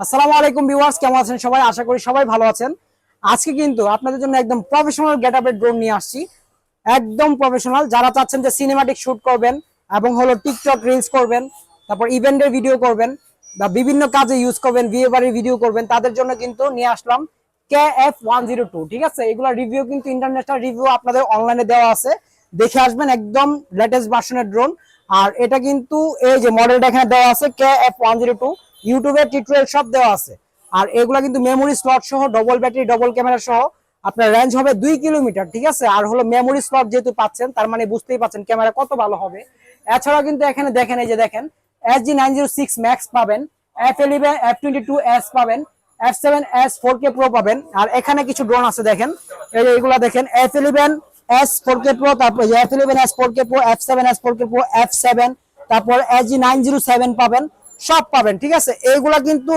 আসসালামু আলাইকুম ভিউয়ার্স, কেমন আছেন সবাই? আশা করি সবাই ভালো আছেন। আজকে কিন্তু আপনাদের জন্য একদম প্রফেশনাল গেটআপের ড্রোন নিয়ে আসছি। একদম প্রফেশনাল, যারা চাচ্ছেন যে সিনেমাটিক শুট করবেন এবং হলো টিকটক রিলস করবেন, তারপর ইভেন্টের ভিডিও করবেন বা বিভিন্ন কাজে ইউজ করবেন, বিয়ে বাড়ির ভিডিও করবেন, তাদের জন্য কিন্তু নিয়ে আসলাম KF102। ঠিক আছে, এগুলা রিভিউ কিন্তু ইন্টারন্যাশনাল রিভিউ আপনাদের অনলাইনে দেওয়া আছে, দেখে আসবেন। একদম লেটেস্ট ভার্সনের ড্রোন। আর এটা কিন্তু এই যে মডেলটা এখানে দেওয়া আছে KF102, ইউটিউবে টিউটোরিয়াল সব দেওয়া আছে। আর এগুলা কিন্তু মেমোরি স্লট সহ, ডবল ব্যাটারি, ডবল ক্যামেরা সহ, আপনার রেঞ্জ হবে 2 কিলোমিটার। ঠিক আছে, আর হলো মেমোরি স্লট যেহেতু পাচ্ছেন, তার মানে বুঝতেই পাচ্ছেন ক্যামেরা কত ভালো হবে। এছাড়াও কিন্তু এখানে দেখেন, এই যে দেখেন, SG906 Max পাবেন, F11 F22s পাবেন, F7s 4K Pro পাবেন। আর এখানে কিছু ড্রোন আছে দেখেন, এই যে এগুলা দেখেন, F11s 4K Pro, তারপর F11s 4K Pro, F7s 4K Pro, F7, তারপর SG907 পাবেন, সব পাবেন। ঠিক আছে, এইগুলা কিন্তু